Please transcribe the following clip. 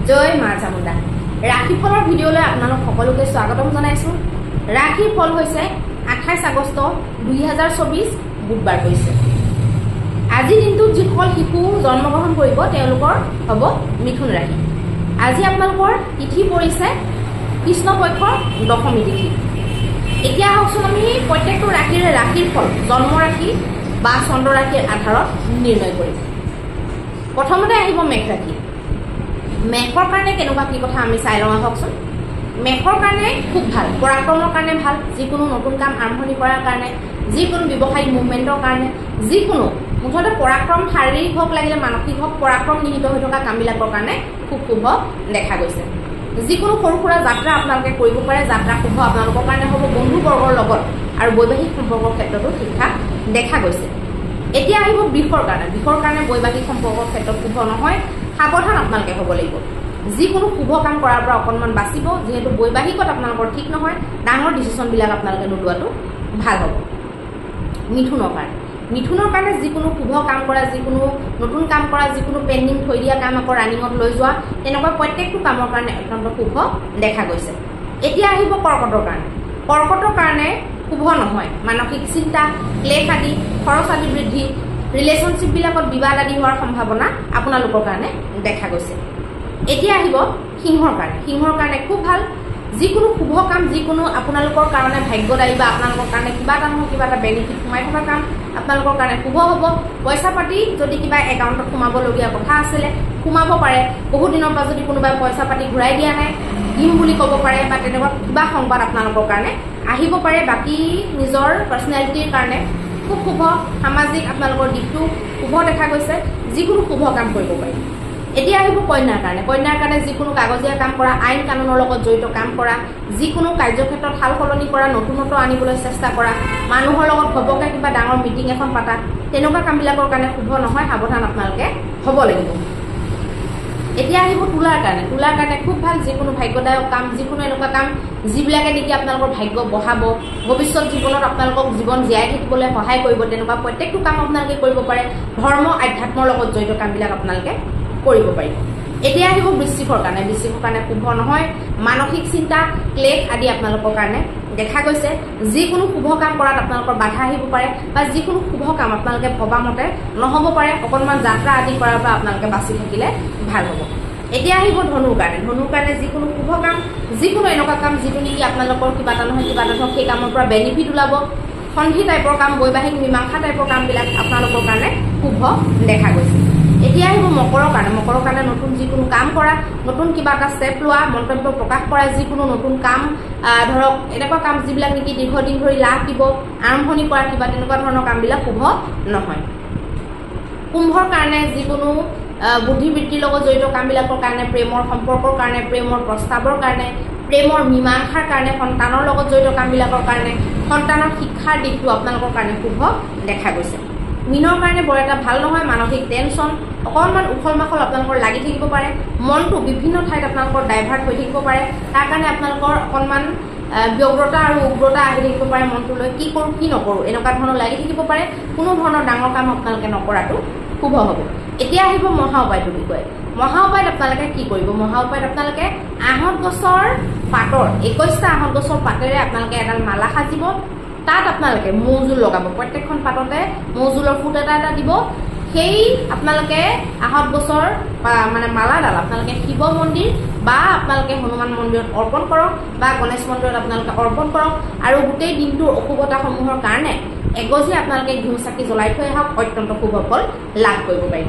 জয় মা চামুণ্ডা। ৰাখি ফলৰ ভিডিঅ'লৈ আপোনালোক সকলোকে স্বাগতম জনাইছো। ৰাখিৰ ফল হৈছে 28 আগষ্ট 2024 বুধবাৰ হৈছে। আজি দিনটোত যিসকল শিশু জন্মগ্ৰহণ কৰিব তেওঁলোকৰ হ'ব মিথুন ৰাশি। আজি আপোনালোকৰ তিথি পৰিছে কৃষ্ণপক্ষৰ দশমী তিথি। এতিয়া আহকচোন আমি প্ৰত্যেকটো ৰাশিৰ ফল জন্ম ৰাশি বা চন্দ্ৰ ৰাশিৰ আধাৰত নিৰ্ণয় কৰিম। প্ৰথমতে আহিব মেঘ ৰাশি। মেঘৰ কাৰণে কেনেকুৱা কি কথা আমি চাই লওঁ আহকচোন। মেঘৰ কাৰণে খুব ভাল, পৰাক্ৰমৰ কাৰণে ভাল, যিকোনো নতুন কাম আৰম্ভণি কৰাৰ কাৰণে, যিকোনো ব্যৱসায়িক মুভমেণ্টৰ কাৰণে, যিকোনো মুঠতে পৰাক্ৰম শাৰীৰিক হওক লাগিলে মানসিক হওক পৰাক্ৰম নিহিত হৈ থকা কামবিলাকৰ কাৰণে খুব শুভ দেখা গৈছে। যিকোনো সৰু সুৰা যাত্ৰা আপোনালোকে কৰিব পাৰে, যাত্ৰা শুভ আপোনালোকৰ কাৰণে হ'ব। বন্ধুবৰ্গৰ লগত আৰু বৈবাহিক সম্পৰ্কৰ ক্ষেত্ৰতো শিক্ষা দেখা গৈছে। এতিয়া আহিব বৃষৰ কাৰণে। বৃষৰ কাৰণে বৈবাহিক সম্পৰ্কৰ ক্ষেত্ৰত শুভ নহয়, সাৱধান আপোনালোকে হ'ব লাগিব। যিকোনো শুভ কাম কৰাৰ পৰা অকণমান বাচিব, যিহেতু বৈবাহিকত আপোনালোকৰ ঠিক নহয়, ডাঙৰ ডিচিশ্যনবিলাক আপোনালোকে নোলোৱাটো ভাল হ'ব। মিথুনৰ কাৰণে যিকোনো শুভ কাম কৰা, যিকোনো নতুন কাম কৰা, যিকোনো পেণ্ডিং থৈ দিয়া কাম আকৌ ৰানিঙত লৈ যোৱা, তেনেকুৱা প্ৰত্যেকটো কামৰ কাৰণে অত্যন্ত শুভ দেখা গৈছে। এতিয়া আহিব কৰ্কটৰ কাৰণে। কৰ্কটৰ কাৰণে শুভ নহয়, মানসিক চিন্তা, ক্লেশ আদি, খৰচ আদি বৃদ্ধি, ৰিলেশ্যনশ্বিপবিলাকত বিবাদ আদি হোৱাৰ সম্ভাৱনা আপোনালোকৰ কাৰণে দেখা গৈছে। এতিয়া আহিব সিংহৰ কাৰণে। সিংহৰ কাৰণে খুব ভাল, যিকোনো শুভ কাম, যিকোনো আপোনালোকৰ কাৰণে ভাগ্যদায়ী বা আপোনালোকৰ কাৰণে কিবা এটা নহয় কিবা এটা বেনিফিট সোমাই থকা কাম আপোনালোকৰ কাৰণে শুভ হ'ব। পইচা পাতি যদি কিবা একাউণ্টত সোমাবলগীয়া কথা আছিলে সোমাব পাৰে। বহুত দিনৰ পৰা যদি কোনোবাই পইচা পাতি ঘূৰাই দিয়া নাই দিম বুলি ক'ব পাৰে, বা তেনেকুৱা কিবা সংবাদ আপোনালোকৰ কাৰণে আহিব পাৰে। বাকী নিজৰ পাৰ্চনেলিটিৰ কাৰণে খুব শুভ, সামাজিক আপোনালোকৰ দিশটো শুভ দেখা গৈছে, যিকোনো শুভ কাম কৰিব পাৰি। এতিয়া আহিব কন্যাৰ কাৰণে। কন্যাৰ কাৰণে যিকোনো কাগজীয়া কাম কৰা, আইন কানুনৰ লগত জড়িত কাম কৰা, যিকোনো কাৰ্যক্ষেত্ৰত সাল সলনি কৰা, নতুনত্ব আনিবলৈ চেষ্টা কৰা, মানুহৰ লগত ঘপকে কিবা ডাঙৰ মিটিং এখন পাতা, তেনেকুৱা কামবিলাকৰ কাৰণে শুভ নহয়, সাৱধান আপোনালোকে হ'ব লাগিব। এতিয়া আহিব তুলাৰ কাৰণে। তুলাৰ কাৰণে খুব ভাল, যিকোনো ভাগ্যদায়ক কাম, যিকোনো এনেকুৱা কাম যিবিলাকে নেকি আপোনালোকৰ ভাগ্য বঢ়াব, ভৱিষ্যত জীৱনত আপোনালোকক জীৱন জীয়াই থাকিবলৈ সহায় কৰিব, তেনেকুৱা প্ৰত্যেকটো কাম আপোনালোকে কৰিব পাৰে। ধৰ্ম আধ্যাত্মৰ লগত জড়িত কামবিলাক আপোনালোকে কৰিব পাৰিব। এতিয়া আহিব বৃশ্চিকৰ কাৰণে। বৃশ্চিকৰ কাৰণে শুভ নহয়, মানসিক চিন্তা, ক্লেশ আদি আপোনালোকৰ কাৰণে দেখা গৈছে। যিকোনো শুভ কাম কৰাত আপোনালোকৰ বাধা আহিব পাৰে, বা যিকোনো শুভ কাম আপোনালোকে ভবা মতে নহ'ব পাৰে। অকণমান যাত্ৰা আদি কৰাৰ পৰা আপোনালোকে বাচি থাকিলে ভাল হ'ব। এতিয়া আহিব ধনুৰ কাৰণে। ধনুৰ কাৰণে যিকোনো শুভ কাম, যিকোনো এনেকুৱা কাম যিটো নেকি আপোনালোকৰ কিবা এটা নহয় কিবা এটা ধৰক সেই কামৰ পৰা বেনিফিট ওলাব, সন্ধি টাইপৰ কাম, বৈবাহিক মীমাংসা টাইপৰ কামবিলাক আপোনালোকৰ কাৰণে শুভ দেখা গৈছে। এতিয়া আহিব মকৰৰ কাৰণে। মকৰৰ কাৰণে নতুন যিকোনো কাম কৰা, নতুন কিবা এটা ষ্টেপ লোৱা, মন্তব্য প্ৰকাশ কৰা, যিকোনো নতুন কাম ধৰক এনেকুৱা কাম যিবিলাক নেকি দীৰ্ঘদিন ধৰি লাভ দিব, আৰম্ভণি কৰা কিবা তেনেকুৱা ধৰণৰ কামবিলাক শুভ নহয়। কুম্ভৰ কাৰণে যিকোনো বুদ্ধিবৃত্তিৰ লগত জড়িত কামবিলাকৰ কাৰণে, প্ৰেমৰ সম্পৰ্কৰ কাৰণে, প্ৰেমৰ প্ৰস্তাৱৰ কাৰণে, প্ৰেমৰ মীমাংসাৰ কাৰণে, সন্তানৰ লগত জড়িত কামবিলাকৰ কাৰণে, সন্তানৰ শিক্ষাৰ দিশটো আপোনালোকৰ কাৰণে শুভ দেখা গৈছে। মীনৰ কাৰণে বৰ এটা ভাল নহয়, মানসিক টেনশ্যন, অকণমান উখল মাখল আপোনালোকৰ লাগি থাকিব পাৰে, মনটো বিভিন্ন ঠাইত আপোনালোকৰ ডাইভাৰ্ট হৈ থাকিব পাৰে, তাৰ কাৰণে আপোনালোকৰ অকণমান ব্যগ্ৰতা আৰু উগ্ৰতা আহি থাকিব পাৰে মনটোলৈ, কি কৰোঁ কি নকৰোঁ এনেকুৱা ধৰণৰ লাগি থাকিব পাৰে। কোনো ধৰণৰ ডাঙৰ কাম আপোনালোকে নকৰাটো শুভ হ'ব। এতিয়া আহিব মহা উপায়টোৰ বিষয়ে। মহা উপায়ত আপোনালোকে কি কৰিব? মহা উপায়ত আপোনালোকে আহঁত গছৰ পাতৰ 21টা আহঁত গছৰ পাতেৰে আপোনালোকে এডাল মালা সাজিব, তাত আপোনালোকে মৌজোল লগাব। প্ৰত্যেকখন পাততে মৌজোলৰ ফুট এটা এটা দিব। সেই আপোনালোকে আহঁত গছৰ মানে মালাডাল আপোনালোকে শিৱ মন্দিৰ বা আপোনালোকে হনুমান মন্দিৰত অৰ্পণ কৰক, বা গণেশ মন্দিৰত আপোনালোকে অৰ্পণ কৰক, আৰু গোটেই দিনটোৰ অশুভতাসমূহৰ কাৰণে এগছি আপোনালোকে ঘিউ চাকি জ্বলাই থৈ আহক, অত্যন্ত শুভ ফল লাভ কৰিব পাৰিব।